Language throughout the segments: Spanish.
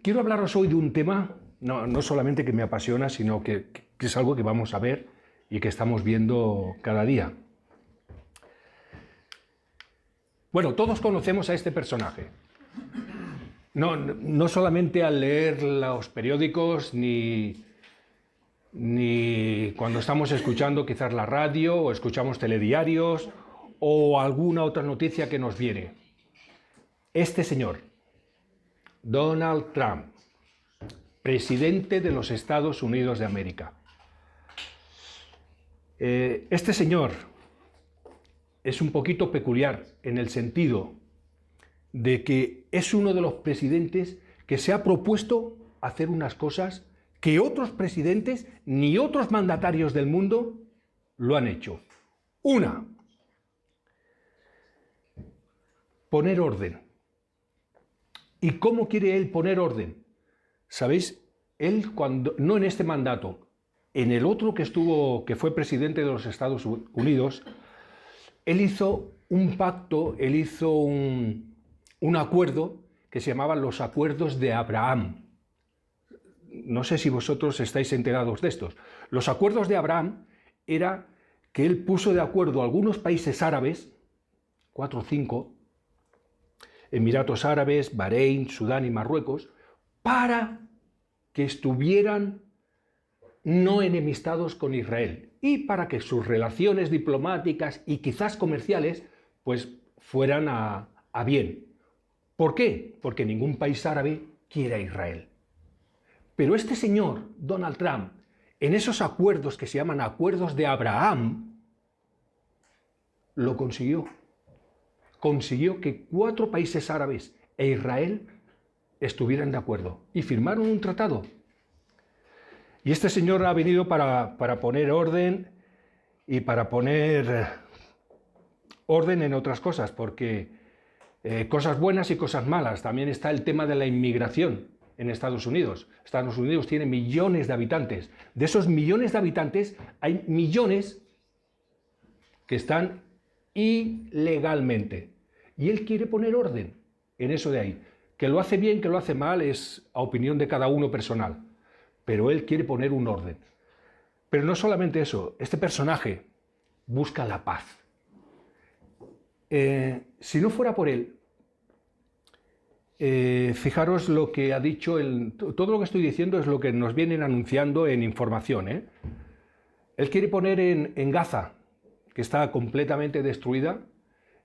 Quiero hablaros hoy de un tema, no solamente que me apasiona, sino que es algo que vamos a ver y que estamos viendo cada día. Bueno, todos conocemos a este personaje. No solamente al leer los periódicos, ni cuando estamos escuchando quizás la radio o escuchamos telediarios o alguna otra noticia que nos viene. Este señor, Donald Trump, presidente de los Estados Unidos de América. Este señor es un poquito peculiar en el sentido de que es uno de los presidentes que se ha propuesto hacer unas cosas que otros presidentes ni otros mandatarios del mundo lo han hecho. Una, poner orden. ¿Y cómo quiere él poner orden? ¿Sabéis? Él, no en este mandato, en el otro que fue presidente de los Estados Unidos, él hizo un pacto, él hizo un acuerdo que se llamaban los Acuerdos de Abraham. No sé si vosotros estáis enterados de estos. Los Acuerdos de Abraham era que él puso de acuerdo a algunos países árabes, 4 o 5, Emiratos Árabes, Bahrein, Sudán y Marruecos, para que estuvieran no enemistados con Israel y para que sus relaciones diplomáticas y quizás comerciales pues fueran a bien. ¿Por qué? Porque ningún país árabe quiere a Israel. Pero este señor, Donald Trump, en esos acuerdos que se llaman Acuerdos de Abraham, lo consiguió. Consiguió que 4 países árabes e Israel estuvieran de acuerdo y firmaron un tratado. Y este señor ha venido para poner orden y para poner orden en otras cosas, porque cosas buenas y cosas malas. También está el tema de la inmigración en Estados Unidos. Estados Unidos tiene millones de habitantes. De esos millones de habitantes hay millones que están ilegalmente. Y él quiere poner orden en eso de ahí. Que lo hace bien, que lo hace mal, es a opinión de cada uno personal. Pero él quiere poner un orden. Pero no solamente eso, este personaje busca la paz. Si no fuera por él, fijaros lo que ha dicho, todo lo que estoy diciendo es lo que nos vienen anunciando en información. Él quiere poner en Gaza, que está completamente destruida,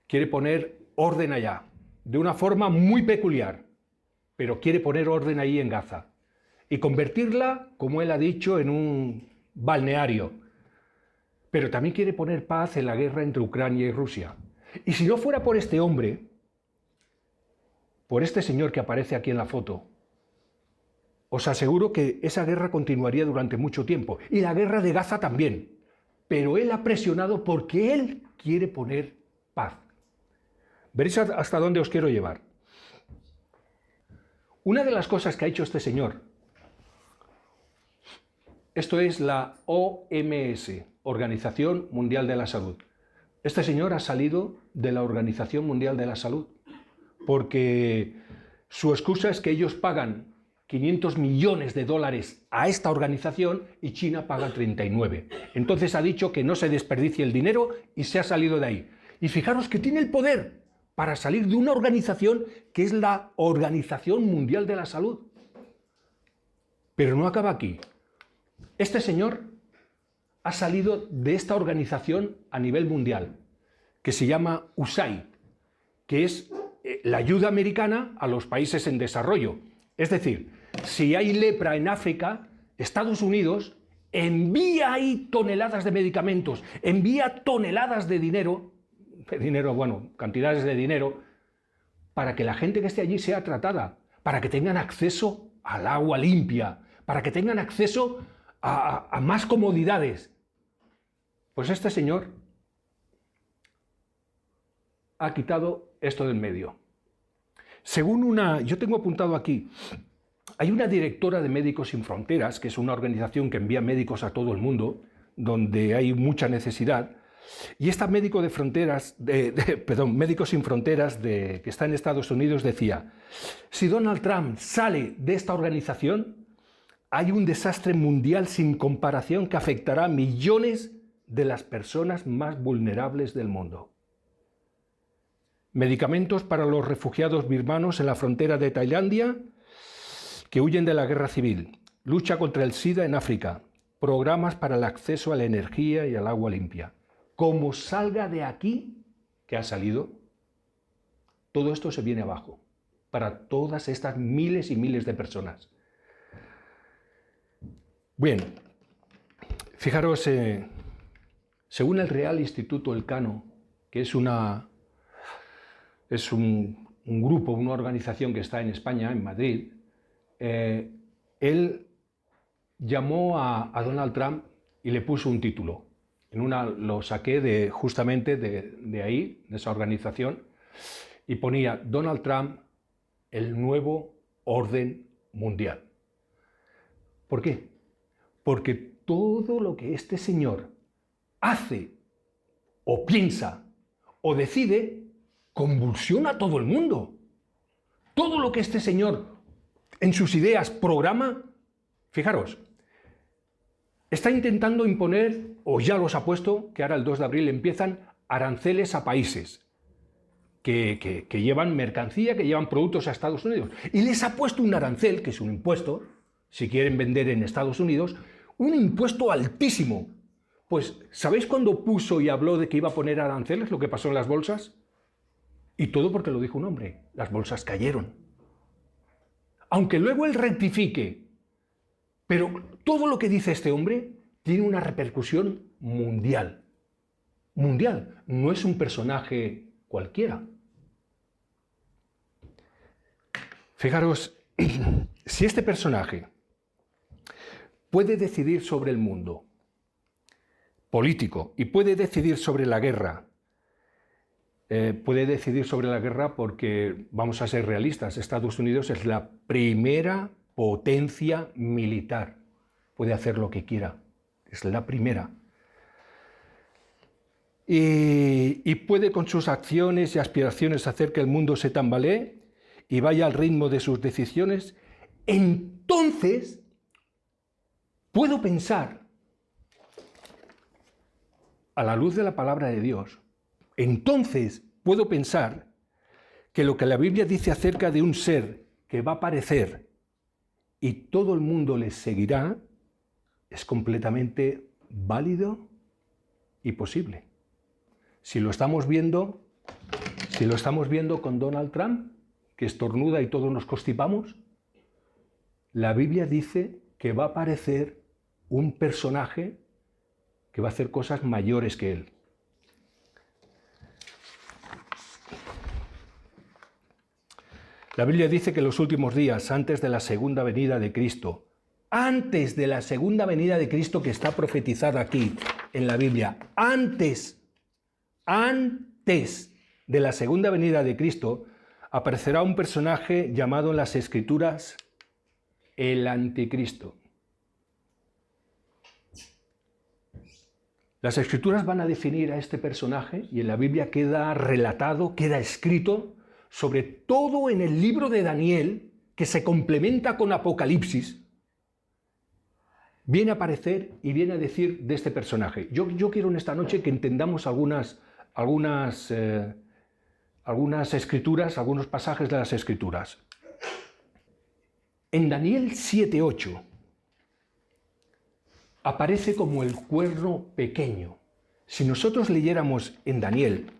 quiere poner orden allá, de una forma muy peculiar, pero quiere poner orden ahí en Gaza y convertirla, como él ha dicho, en un balneario. Pero también quiere poner paz en la guerra entre Ucrania y Rusia. Y si no fuera por este hombre, por este señor que aparece aquí en la foto, os aseguro que esa guerra continuaría durante mucho tiempo. Y la guerra de Gaza también. Pero él ha presionado porque él quiere poner paz. Veréis hasta dónde os quiero llevar. Una de las cosas que ha hecho este señor, esto es la OMS, Organización Mundial de la Salud. Este señor ha salido de la Organización Mundial de la Salud porque su excusa es que ellos pagan 500 millones de dólares a esta organización y China paga 39. Entonces ha dicho que no se desperdicie el dinero y se ha salido de ahí. Y fijaros que tiene el poder para salir de una organización que es la Organización Mundial de la Salud. Pero no acaba aquí. Este señor ha salido de esta organización a nivel mundial, que se llama USAID, que es la ayuda americana a los países en desarrollo. Es decir, si hay lepra en África, Estados Unidos envía ahí toneladas de medicamentos, envía toneladas de dinero, cantidades de dinero, para que la gente que esté allí sea tratada, para que tengan acceso al agua limpia, para que tengan acceso a más comodidades. Pues este señor ha quitado esto del medio. Según yo tengo apuntado aquí, hay una directora de Médicos Sin Fronteras, que es una organización que envía médicos a todo el mundo, donde hay mucha necesidad, Y esta médico de fronteras, Médicos Sin Fronteras, que está en Estados Unidos, decía, si Donald Trump sale de esta organización, hay un desastre mundial sin comparación que afectará a millones de las personas más vulnerables del mundo. Medicamentos para los refugiados birmanos en la frontera de Tailandia que huyen de la guerra civil. Lucha contra el SIDA en África. Programas para el acceso a la energía y al agua limpia. Como salga de aquí, que ha salido, todo esto se viene abajo para todas estas miles y miles de personas. Bien, fijaros, según el Real Instituto Elcano, que es un grupo, una organización que está en España, en Madrid, él llamó a Donald Trump y le puso un título. Lo saqué justamente de ahí, de esa organización, y ponía Donald Trump, el nuevo orden mundial. ¿Por qué? Porque todo lo que este señor hace, o piensa, o decide, convulsiona a todo el mundo. Todo lo que este señor en sus ideas programa, fijaros, está intentando imponer, o ya los ha puesto, que ahora el 2 de abril empiezan aranceles a países que llevan mercancía, que llevan productos a Estados Unidos. Y les ha puesto un arancel, que es un impuesto, si quieren vender en Estados Unidos, un impuesto altísimo. Pues, ¿sabéis cuándo puso y habló de que iba a poner aranceles, lo que pasó en las bolsas? Y todo porque lo dijo un hombre, las bolsas cayeron. Aunque luego él rectifique, pero todo lo que dice este hombre tiene una repercusión mundial. Mundial, no es un personaje cualquiera. Fijaros, si este personaje puede decidir sobre el mundo político y puede decidir sobre la guerra, porque, vamos a ser realistas, Estados Unidos es la primera potencia militar. Puede hacer lo que quiera, es la primera. Y puede con sus acciones y aspiraciones hacer que el mundo se tambalee y vaya al ritmo de sus decisiones. Entonces, puedo pensar, a la luz de la palabra de Dios, entonces puedo pensar que lo que la Biblia dice acerca de un ser que va a aparecer y todo el mundo le seguirá es completamente válido y posible. Si lo estamos viendo con Donald Trump, que estornuda y todos nos constipamos, la Biblia dice que va a aparecer un personaje que va a hacer cosas mayores que él. La Biblia dice que en los últimos días, antes de la segunda venida de Cristo, antes de la segunda venida de Cristo que está profetizada aquí en la Biblia, antes de la segunda venida de Cristo, aparecerá un personaje llamado en las Escrituras el Anticristo. Las Escrituras van a definir a este personaje y en la Biblia queda relatado, queda escrito, sobre todo en el libro de Daniel, que se complementa con Apocalipsis, viene a aparecer y viene a decir de este personaje. Yo quiero en esta noche que entendamos algunas escrituras, algunos pasajes de las Escrituras. En Daniel 7:8 aparece como el cuerno pequeño. Si nosotros leyéramos en Daniel,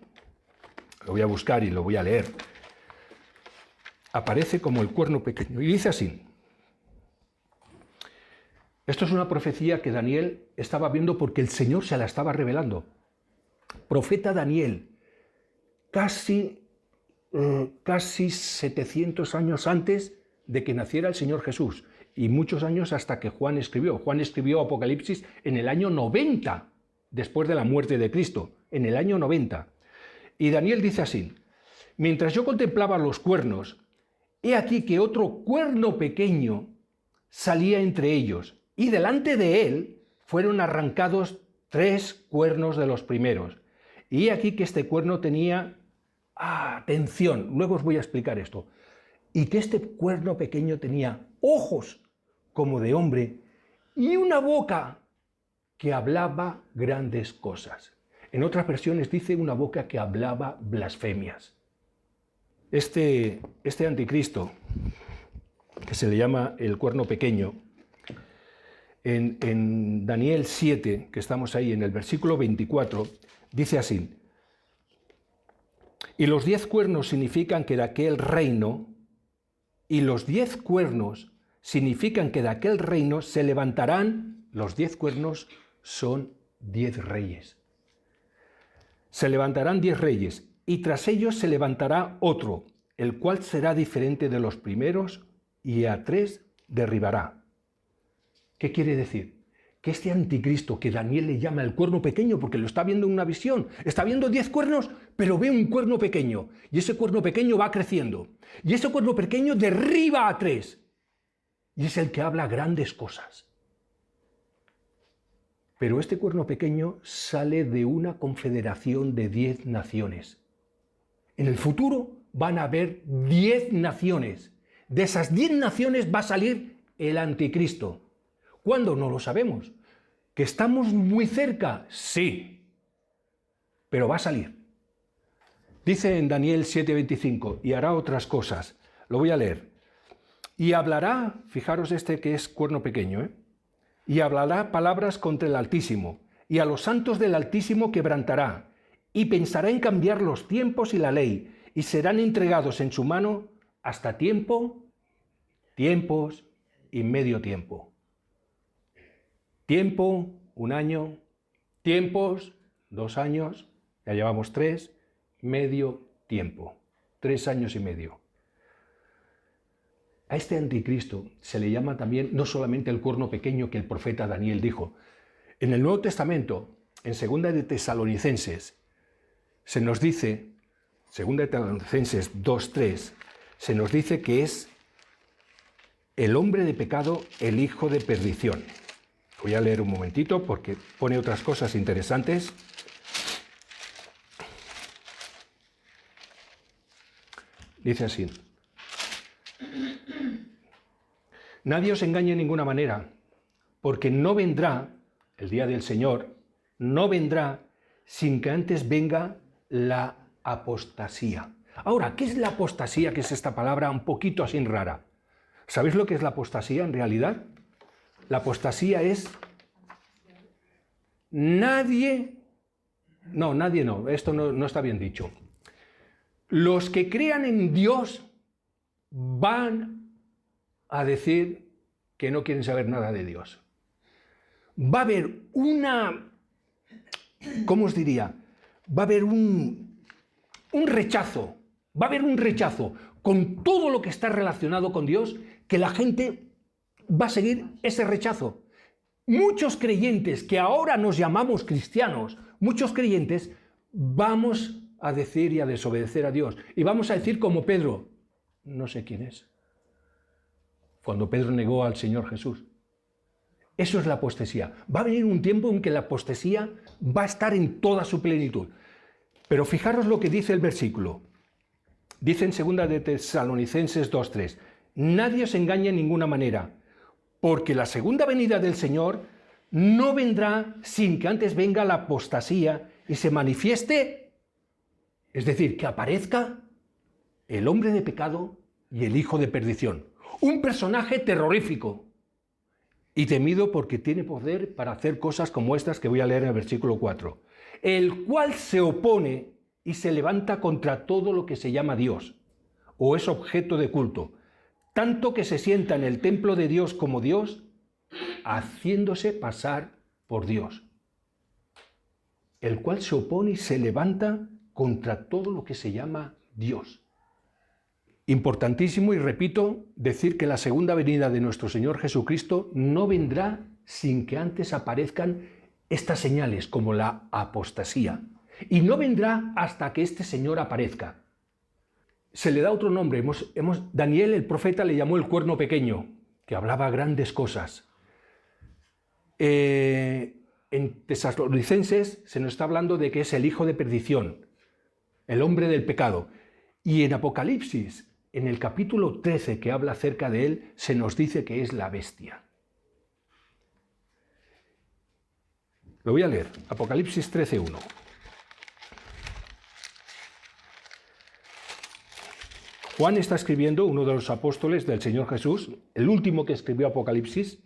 lo voy a buscar y lo voy a leer, aparece como el cuerno pequeño. Y dice así. Esto es una profecía que Daniel estaba viendo porque el Señor se la estaba revelando. Profeta Daniel, casi 700 años antes de que naciera el Señor Jesús y muchos años hasta que Juan escribió. Juan escribió Apocalipsis en el año 90, después de la muerte de Cristo, en el año 90. Y Daniel dice así: mientras yo contemplaba los cuernos, he aquí que otro cuerno pequeño salía entre ellos, y delante de él fueron arrancados 3 cuernos de los primeros. Y aquí que este cuerno tenía, atención, luego os voy a explicar esto, y que este cuerno pequeño tenía ojos como de hombre y una boca que hablaba grandes cosas. En otras versiones dice una boca que hablaba blasfemias. Este anticristo, que se le llama el cuerno pequeño, en Daniel 7, que estamos ahí en el versículo 24, dice así: y los 10 cuernos significan que de aquel reino, y los 10 cuernos significan que de aquel reino se levantarán, los 10 cuernos son 10 reyes. Se levantarán 10 reyes, y tras ellos se levantará otro, el cual será diferente de los primeros, y a 3 derribará. ¿Qué quiere decir? Que este anticristo que Daniel le llama el cuerno pequeño, porque lo está viendo en una visión, está viendo 10 cuernos, pero ve un cuerno pequeño, y ese cuerno pequeño va creciendo, y ese cuerno pequeño derriba a 3, y es el que habla grandes cosas. Pero este cuerno pequeño sale de una confederación de 10 naciones. En el futuro van a haber 10 naciones. De esas 10 naciones va a salir el anticristo. ¿Cuándo? No lo sabemos. ¿Que estamos muy cerca? Sí. Pero va a salir. Dice en Daniel 7:25, y hará otras cosas. Lo voy a leer. Y hablará, fijaros este que es cuerno pequeño, y hablará palabras contra el Altísimo, y a los santos del Altísimo quebrantará, y pensará en cambiar los tiempos y la ley, y serán entregados en su mano hasta tiempo, tiempos y medio tiempo. Tiempo, 1 año, tiempos, 2 años, ya llevamos 3, medio tiempo, 3 años y medio. A este anticristo se le llama también no solamente el cuerno pequeño que el profeta Daniel dijo. En el Nuevo Testamento, en 2 de Tesalonicenses, se nos dice, 2 de Tesalonicenses 2:3, se nos dice que es el hombre de pecado, el hijo de perdición. Voy a leer un momentito porque pone otras cosas interesantes. Dice así: nadie os engañe de ninguna manera, porque no vendrá, el día del Señor, no vendrá sin que antes venga la apostasía. Ahora, ¿qué es la apostasía? Que es esta palabra un poquito así rara. ¿Sabéis lo que es la apostasía en realidad? La apostasía es nadie no, esto no está bien dicho. Los que crean en Dios van a decir que no quieren saber nada de Dios. Va a haber ¿cómo os diría? Va a haber un rechazo, va a haber un rechazo con todo lo que está relacionado con Dios, que la gente va a seguir ese rechazo. Muchos creyentes que ahora nos llamamos cristianos, muchos creyentes vamos a decir y a desobedecer a Dios. Y vamos a decir como Pedro, no sé quién es. Cuando Pedro negó al Señor Jesús. Eso es la apostasía. Va a venir un tiempo en que la apostasía va a estar en toda su plenitud. Pero fijaros lo que dice el versículo. Dice en 2 de Tesalonicenses 2:3, nadie os engañe en ninguna manera, porque la segunda venida del Señor no vendrá sin que antes venga la apostasía y se manifieste, es decir, que aparezca el hombre de pecado y el hijo de perdición. Un personaje terrorífico y temido porque tiene poder para hacer cosas como estas que voy a leer en el versículo 4. El cual se opone y se levanta contra todo lo que se llama Dios o es objeto de culto, tanto que se sienta en el templo de Dios como Dios, haciéndose pasar por Dios. El cual se opone y se levanta contra todo lo que se llama Dios. Importantísimo, y repito, decir que la segunda venida de nuestro Señor Jesucristo no vendrá sin que antes aparezcan estas señales como la apostasía. Y no vendrá hasta que este Señor aparezca. Se le da otro nombre. Daniel, el profeta, le llamó el cuerno pequeño, que hablaba grandes cosas. El en Tesalonicenses se nos está hablando de que es el hijo de perdición, el hombre del pecado. Y en Apocalipsis, en el capítulo 13 que habla acerca de él, se nos dice que es la bestia. Lo voy a leer, Apocalipsis 13:1. Juan está escribiendo, uno de los apóstoles del Señor Jesús, el último que escribió Apocalipsis,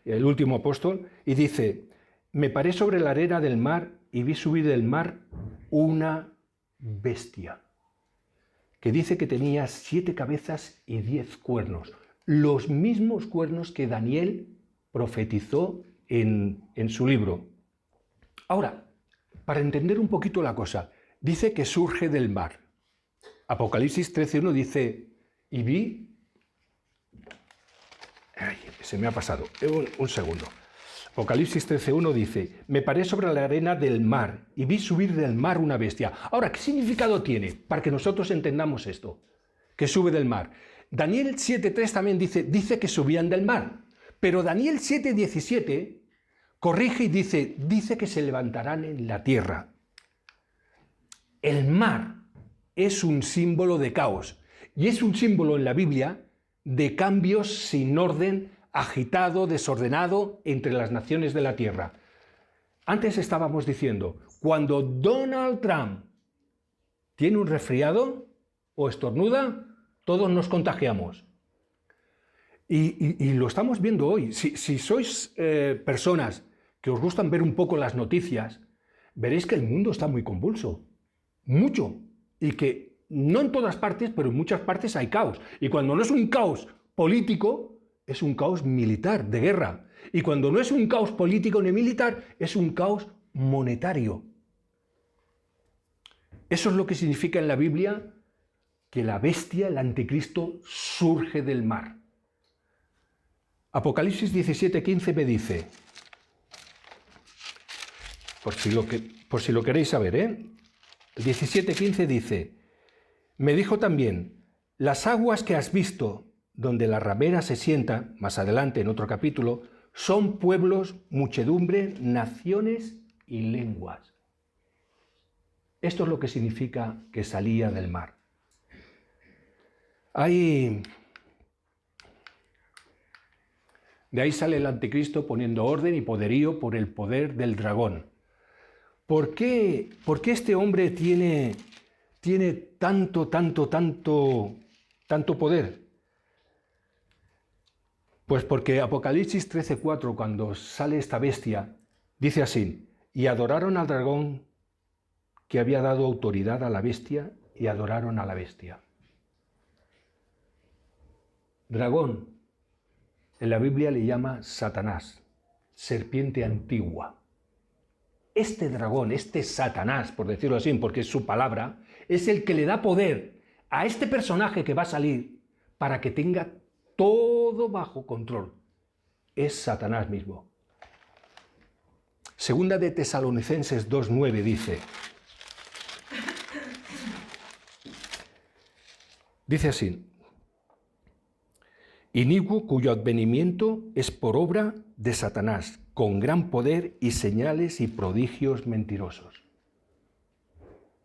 el último apóstol, y dice: me paré sobre la arena del mar y vi subir del mar una bestia, que dice que tenía 7 cabezas y 10 cuernos, los mismos cuernos que Daniel profetizó en su libro. Ahora, para entender un poquito la cosa, dice que surge del mar. Apocalipsis 13:1 dice, y vi... Ay, se me ha pasado, un segundo. Apocalipsis 13:1 dice, me paré sobre la arena del mar y vi subir del mar una bestia. Ahora, ¿qué significado tiene para que nosotros entendamos esto? Que sube del mar. Daniel 7:3 también dice que subían del mar, pero Daniel 7:17 corrige y dice que se levantarán en la tierra. El mar es un símbolo de caos y es un símbolo en la Biblia de cambios sin orden, agitado, desordenado entre las naciones de la tierra. Antes estábamos diciendo, cuando Donald Trump tiene un resfriado o estornuda, todos nos contagiamos. Y lo estamos viendo hoy. Si sois personas que os gustan ver un poco las noticias, veréis que el mundo está muy convulso. Mucho. Y que no en todas partes, pero en muchas partes hay caos. Y cuando no es un caos político, es un caos militar, de guerra. Y cuando no es un caos político ni militar, es un caos monetario. Eso es lo que significa en la Biblia que la bestia, el anticristo, surge del mar. Apocalipsis 17:15 me dice, por si lo queréis saber, el 17:15 dice, me dijo también, las aguas que has visto, donde la ramera se sienta, más adelante en otro capítulo, son pueblos, muchedumbre, naciones y lenguas. Esto es lo que significa que salía del mar. De ahí sale el anticristo poniendo orden y poderío por el poder del dragón. ¿Por qué este hombre tiene tanto poder? Pues porque Apocalipsis 13:4, cuando sale esta bestia, dice así, y adoraron al dragón que había dado autoridad a la bestia y adoraron a la bestia. Dragón, en la Biblia le llama Satanás, serpiente antigua. Este dragón, este Satanás, por decirlo así, porque es su palabra, es el que le da poder a este personaje que va a salir para que tenga todo bajo control. Es Satanás mismo. Segunda de Tesalonicenses 2:9 dice así, inicuo cuyo advenimiento es por obra de Satanás, con gran poder y señales y prodigios mentirosos.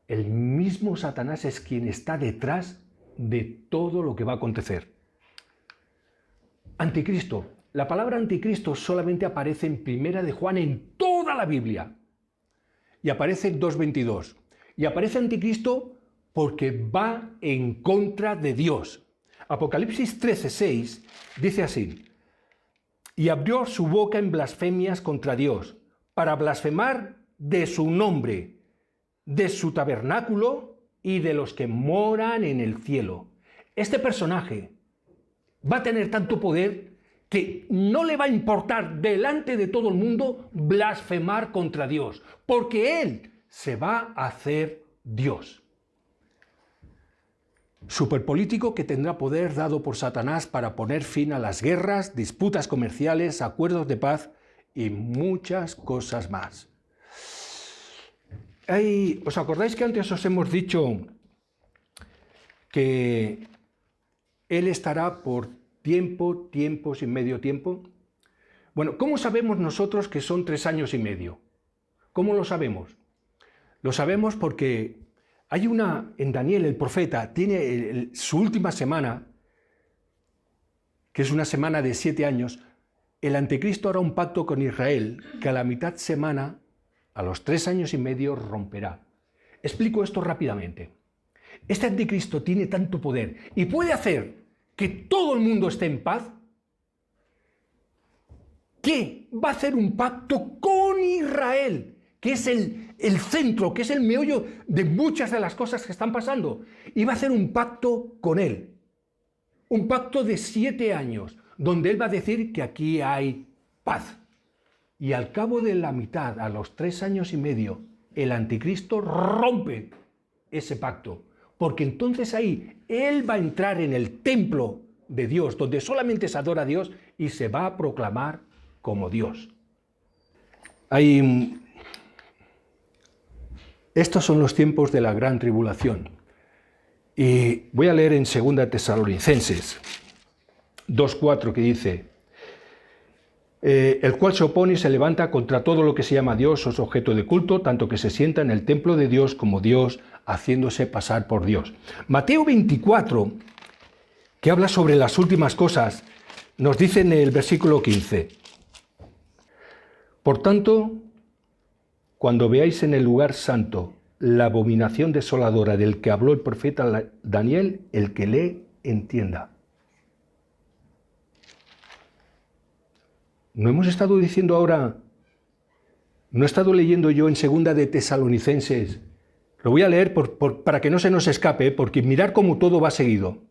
El mismo Satanás es quien está detrás de todo lo que va a acontecer. Anticristo. La palabra anticristo solamente aparece en Primera de Juan en toda la Biblia. Y aparece en 2:22. Y aparece anticristo porque va en contra de Dios. Apocalipsis 13:6 dice así, y abrió su boca en blasfemias contra Dios, para blasfemar de su nombre, de su tabernáculo y de los que moran en el cielo. Este personaje va a tener tanto poder que no le va a importar delante de todo el mundo blasfemar contra Dios, porque él se va a hacer Dios. Superpolítico que tendrá poder dado por Satanás para poner fin a las guerras, disputas comerciales, acuerdos de paz y muchas cosas más. ¿Os acordáis que antes os hemos dicho que él estará por tiempo, tiempos y medio tiempo? Bueno, ¿cómo sabemos nosotros que son 3 años y medio? ¿Cómo lo sabemos? Lo sabemos porque hay en Daniel, el profeta, tiene su última semana, que es una semana de 7 años. El anticristo hará un pacto con Israel que a la mitad semana, a los 3 años y medio, romperá. Explico esto rápidamente. Este anticristo tiene tanto poder y puede hacer que todo el mundo esté en paz, que va a hacer un pacto con Israel, que es el centro, que es el meollo de muchas de las cosas que están pasando. Y va a hacer un pacto con él. Un pacto de 7 años, donde él va a decir que aquí hay paz. Y al cabo de la mitad, a los 3 años y medio, el anticristo rompe ese pacto. Porque entonces ahí él va a entrar en el templo de Dios, donde solamente se adora a Dios, y se va a proclamar como Dios. Estos son los tiempos de la gran tribulación. Y voy a leer en 2 Tesalonicenses 2:4, que dice: el cual se opone y se levanta contra todo lo que se llama Dios o es objeto de culto, tanto que se sienta en el templo de Dios como Dios, haciéndose pasar por Dios. Mateo 24, que habla sobre las últimas cosas, nos dice en el versículo 15: por tanto, cuando veáis en el lugar santo la abominación desoladora del que habló el profeta Daniel, el que lee, entienda. ¿No hemos estado diciendo ahora, no he estado leyendo yo en 2 Tesalonicenses? Lo voy a leer para que no se nos escape, porque mirar cómo todo va seguido.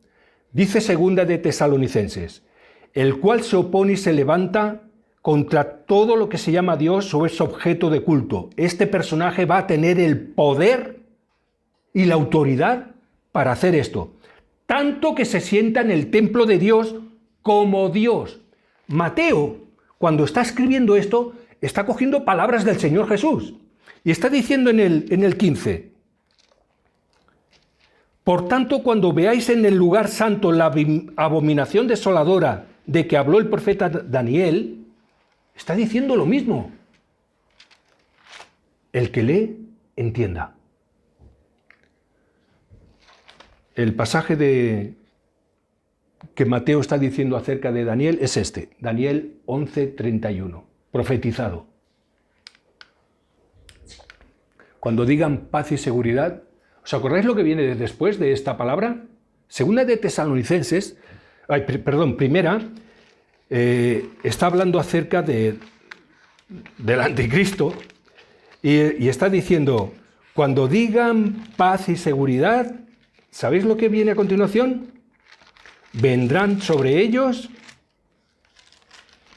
Dice 2 Tesalonicenses: el cual se opone y se levanta contra todo lo que se llama Dios o es objeto de culto. Este personaje va a tener el poder y la autoridad para hacer esto. Tanto que se sienta en el templo de Dios como Dios. Mateo, cuando está escribiendo esto, está cogiendo palabras del Señor Jesús. Y está diciendo en el 15: por tanto, cuando veáis en el lugar santo la abominación desoladora de que habló el profeta Daniel, está diciendo lo mismo. El que lee, entienda. El pasaje que Mateo está diciendo acerca de Daniel es este, Daniel 11:31, profetizado. Cuando digan paz y seguridad, ¿os acordáis lo que viene después de esta palabra? Primera, está hablando acerca del anticristo y está diciendo: cuando digan paz y seguridad, ¿sabéis lo que viene a continuación? Vendrán sobre ellos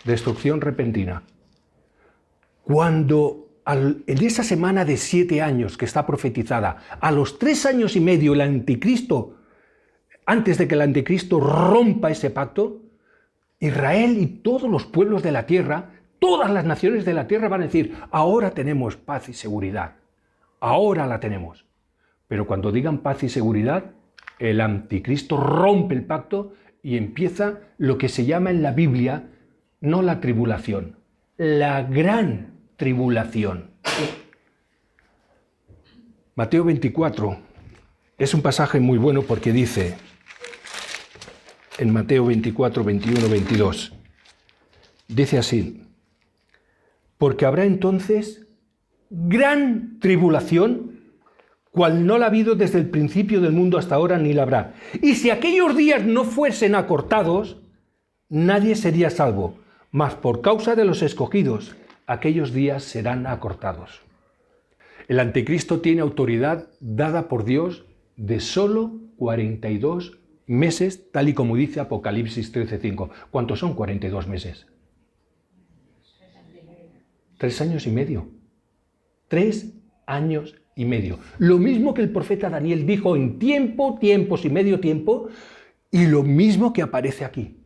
destrucción repentina. Cuando en esa semana de 7 años que está profetizada, a los 3 años y medio el anticristo, antes de que el anticristo rompa ese pacto, Israel y todos los pueblos de la tierra, todas las naciones de la tierra van a decir: ahora tenemos paz y seguridad, ahora la tenemos. Pero cuando digan paz y seguridad, el anticristo rompe el pacto y empieza lo que se llama en la Biblia, no la tribulación, la gran tribulación. Mateo 24 es un pasaje muy bueno porque dice, en Mateo 24, 21, 22, dice así: porque habrá entonces gran tribulación, cual no la ha habido desde el principio del mundo hasta ahora, ni la habrá. Y si aquellos días no fuesen acortados, nadie sería salvo, mas por causa de los escogidos, aquellos días serán acortados. El anticristo tiene autoridad dada por Dios de solo 42 meses, tal y como dice Apocalipsis 13:5. ¿Cuántos son 42 meses? 3 años y medio. 3 años y medio. Lo mismo que el profeta Daniel dijo en tiempos y medio tiempo, y lo mismo que aparece aquí.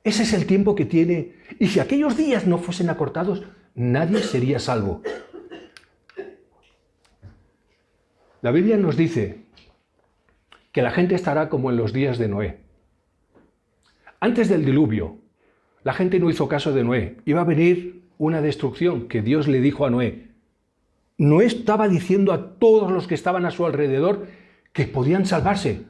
Ese es el tiempo que tiene. Y si aquellos días no fuesen acortados, nadie sería salvo. La Biblia nos dice que la gente estará como en los días de Noé. Antes del diluvio, La gente no hizo caso de Noé. Iba a venir una destrucción que Dios le dijo a Noé. Noé estaba diciendo a todos los que estaban a su alrededor que podían salvarse.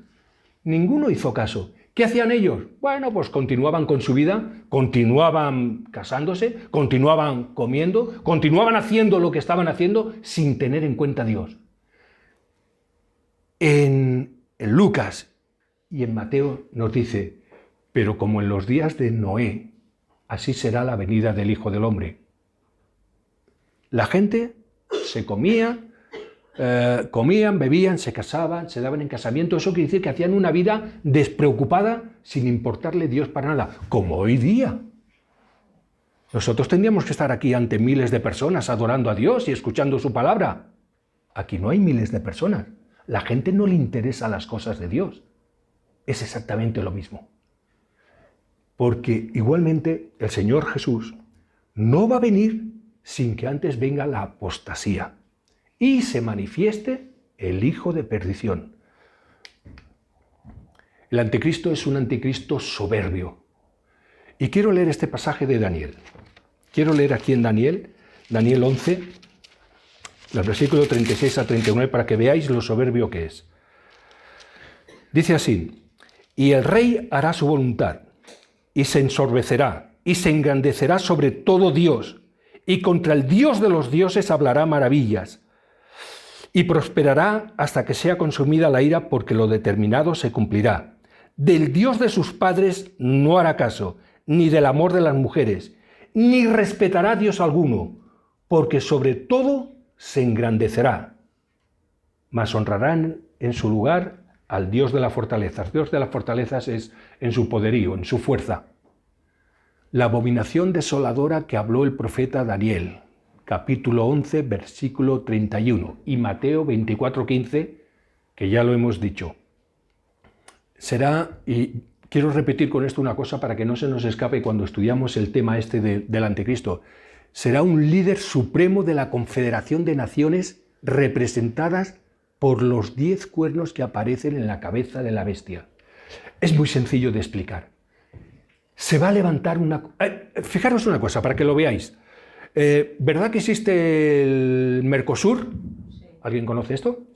Ninguno hizo caso. ¿Qué hacían ellos? Bueno, pues continuaban con su vida, continuaban casándose, continuaban comiendo, continuaban haciendo lo que estaban haciendo sin tener en cuenta a Dios. En Lucas y en Mateo nos dice, pero como en los días de Noé, así será la venida del Hijo del Hombre. La gente se comían, bebían, se casaban, se daban en casamiento. Eso quiere decir que hacían una vida despreocupada sin importarle Dios para nada, como hoy día. Nosotros tendríamos que estar aquí ante miles de personas adorando a Dios y escuchando su palabra. Aquí no hay miles de personas. La gente no le interesa las cosas de Dios. Es exactamente lo mismo. Porque igualmente el Señor Jesús no va a venir sin que antes venga la apostasía y se manifieste el hijo de perdición. El anticristo es un anticristo soberbio. Y quiero leer este pasaje de Daniel. Quiero leer aquí en Daniel 11, del versículo 36 a 39, para que veáis lo soberbio que es. Dice así, y el rey hará su voluntad, y se ensorbecerá, y se engrandecerá sobre todo Dios, y contra el Dios de los dioses hablará maravillas, y prosperará hasta que sea consumida la ira, porque lo determinado se cumplirá. Del Dios de sus padres no hará caso, ni del amor de las mujeres, ni respetará a Dios alguno, porque sobre todo se engrandecerá, mas honrarán en su lugar al Dios de las fortalezas. El Dios de las fortalezas es en su poderío, en su fuerza. La abominación desoladora que habló el profeta Daniel, capítulo 11, versículo 31, y Mateo 24, 15, que ya lo hemos dicho. Será, y quiero repetir con esto una cosa para que no se nos escape cuando estudiamos el tema este del anticristo, será un líder supremo de la confederación de naciones representadas por los 10 cuernos que aparecen en la cabeza de la bestia. Es muy sencillo de explicar. Se va a levantar una... fijaros una cosa, para que lo veáis. ¿Verdad que existe el Mercosur? ¿Alguien conoce esto?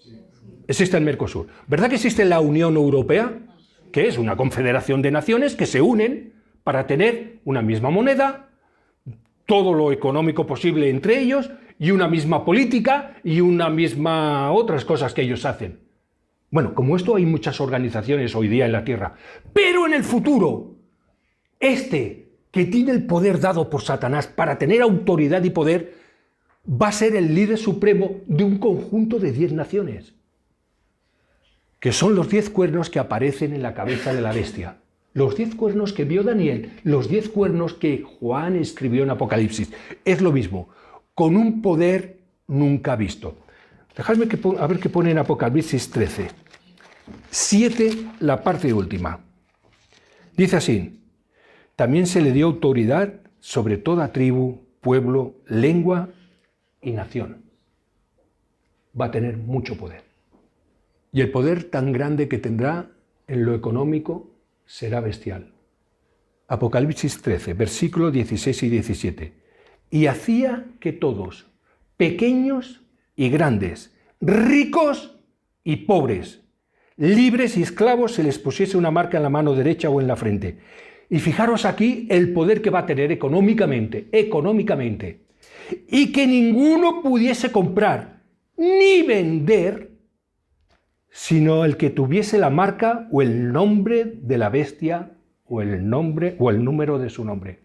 Existe el Mercosur. ¿Verdad que existe la Unión Europea? Que es una confederación de naciones que se unen para tener una misma moneda, todo lo económico posible entre ellos, y una misma política y una misma otras cosas que ellos hacen. Bueno, como esto hay muchas organizaciones hoy día en la Tierra, pero en el futuro, este que tiene el poder dado por Satanás para tener autoridad y poder, va a ser el líder supremo de un conjunto de 10 naciones, que son los 10 cuernos que aparecen en la cabeza de la bestia. Los 10 cuernos que vio Daniel, los 10 cuernos que Juan escribió en Apocalipsis. Es lo mismo, con un poder nunca visto. Dejadme a ver qué pone en Apocalipsis 13. 7, la parte última. Dice así, también se le dio autoridad sobre toda tribu, pueblo, lengua y nación. Va a tener mucho poder. Y el poder tan grande que tendrá en lo económico será bestial. Apocalipsis 13, versículos 16 y 17. Y hacía que todos, pequeños y grandes, ricos y pobres, libres y esclavos, se les pusiese una marca en la mano derecha o en la frente. Y fijaros aquí el poder que va a tener económicamente, y que ninguno pudiese comprar ni vender, sino el que tuviese la marca o el nombre de la bestia o el nombre o el número de su nombre.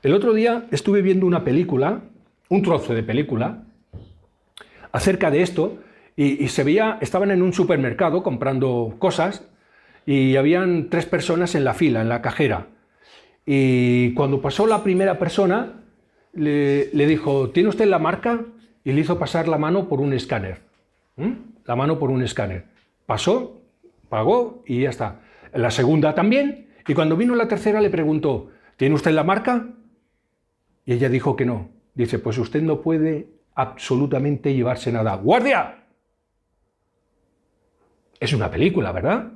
El otro día estuve viendo una película, un trozo de película, acerca de esto, y se veía, estaban en un supermercado comprando cosas, y habían 3 personas en la fila, en la cajera. Y cuando pasó la primera persona, le dijo, ¿tiene usted la marca? Y le hizo pasar la mano por un escáner. La mano por un escáner. Pasó, pagó y ya está. La segunda también. Y cuando vino la tercera le preguntó, ¿tiene usted la marca? Y ella dijo que no. Dice, pues usted no puede absolutamente llevarse nada. ¡Guardia! Es una película, ¿verdad?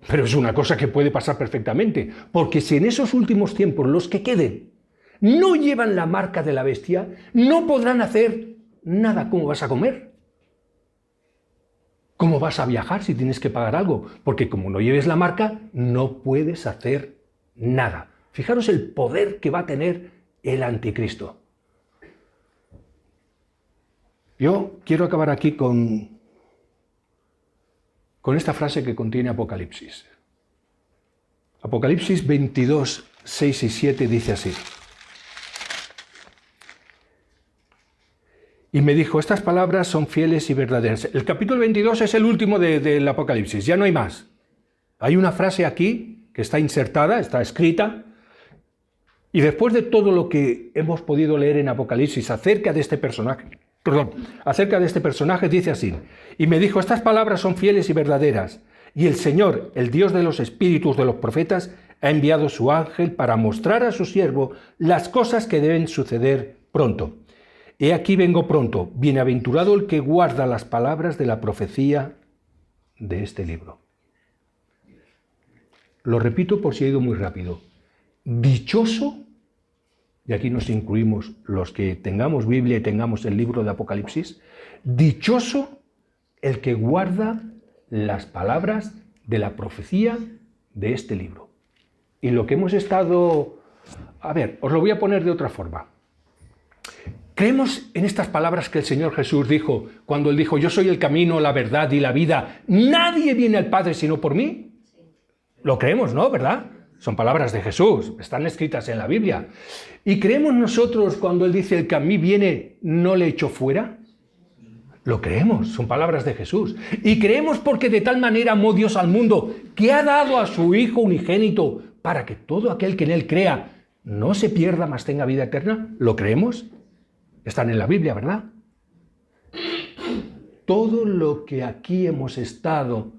Pero es una cosa que puede pasar perfectamente, porque si en esos últimos tiempos los que queden no llevan la marca de la bestia, no podrán hacer nada. ¿Cómo vas a comer? ¿Cómo vas a viajar si tienes que pagar algo? Porque como no lleves la marca, no puedes hacer nada. Fijaros el poder que va a tener el anticristo. Yo quiero acabar aquí con esta frase que contiene Apocalipsis. Apocalipsis 22, 6 y 7 dice así. Y me dijo, estas palabras son fieles y verdaderas. El capítulo 22 es el último del Apocalipsis, ya no hay más. Hay una frase aquí que está insertada, está escrita, y después de todo lo que hemos podido leer en Apocalipsis acerca de este personaje, dice así, y me dijo, estas palabras son fieles y verdaderas, y el Señor, el Dios de los espíritus de los profetas, ha enviado su ángel para mostrar a su siervo las cosas que deben suceder pronto. He aquí vengo pronto, bienaventurado el que guarda las palabras de la profecía de este libro. Lo repito por si he ido muy rápido. Dichoso, y aquí nos incluimos los que tengamos Biblia y tengamos el libro de Apocalipsis, dichoso el que guarda las palabras de la profecía de este libro. Y lo que hemos estado... A ver, os lo voy a poner de otra forma. ¿Creemos en estas palabras que el Señor Jesús dijo cuando Él dijo, yo soy el camino, la verdad y la vida, nadie viene al Padre sino por mí? Lo creemos, ¿no? ¿Verdad? Son palabras de Jesús, están escritas en la Biblia. ¿Y creemos nosotros cuando Él dice, el que a mí viene, no le echo fuera? Lo creemos, son palabras de Jesús. Y creemos porque de tal manera amó Dios al mundo, que ha dado a su Hijo unigénito, para que todo aquel que en Él crea no se pierda, mas tenga vida eterna. ¿Lo creemos? Están en la Biblia, ¿verdad? Todo lo que aquí hemos estado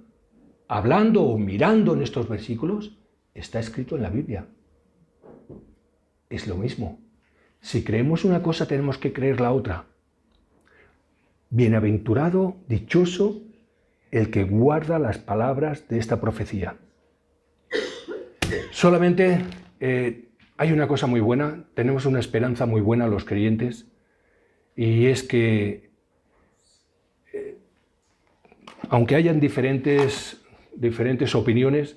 hablando o mirando en estos versículos está escrito en la Biblia. Es lo mismo. Si creemos una cosa, tenemos que creer la otra. Bienaventurado, dichoso, el que guarda las palabras de esta profecía. Solamente hay una cosa muy buena, tenemos una esperanza muy buena los creyentes, y es que, aunque hayan diferentes opiniones,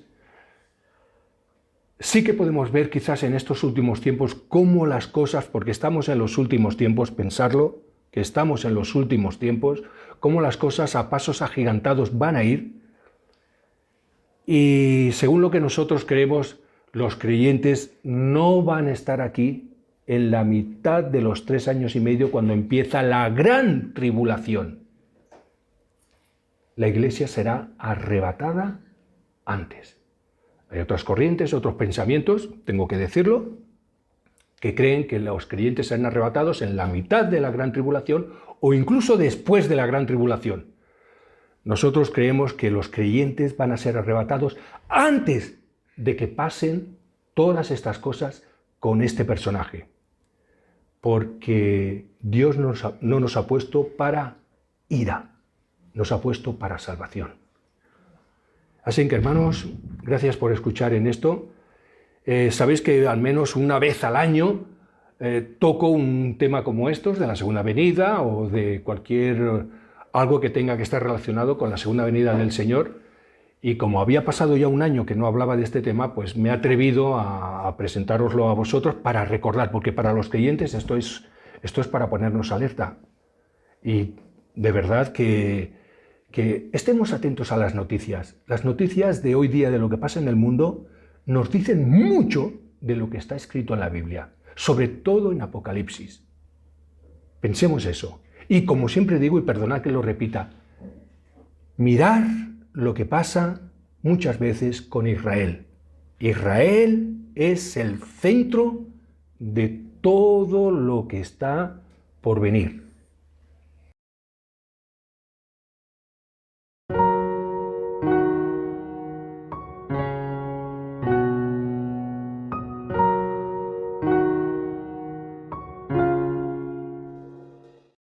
sí que podemos ver quizás en estos últimos tiempos cómo las cosas, porque estamos en los últimos tiempos, pensarlo, que estamos en los últimos tiempos, cómo las cosas a pasos agigantados van a ir, y según lo que nosotros creemos, los creyentes no van a estar aquí en la mitad de los 3 años y medio cuando empieza la gran tribulación. La iglesia será arrebatada antes. Hay otras corrientes, otros pensamientos, tengo que decirlo, que creen que los creyentes serán arrebatados en la mitad de la gran tribulación o incluso después de la gran tribulación. Nosotros creemos que los creyentes van a ser arrebatados antes de que pasen todas estas cosas con este personaje. Porque Dios no nos ha puesto para ira, nos ha puesto para salvación. Así que, hermanos, gracias por escuchar en esto. Sabéis que al menos una vez al año toco un tema como estos, de la segunda venida o de algo que tenga que estar relacionado con la segunda venida del Señor. Y como había pasado ya un año que no hablaba de este tema, pues me he atrevido a presentároslo a vosotros para recordar, porque para los creyentes esto es para ponernos alerta. Y de verdad que estemos atentos a las noticias. Las noticias de hoy día, de lo que pasa en el mundo, nos dicen mucho de lo que está escrito en la Biblia, sobre todo en Apocalipsis. Pensemos eso. Y como siempre digo, y perdonad que lo repita, mirar lo que pasa muchas veces con Israel. Israel es el centro de todo lo que está por venir.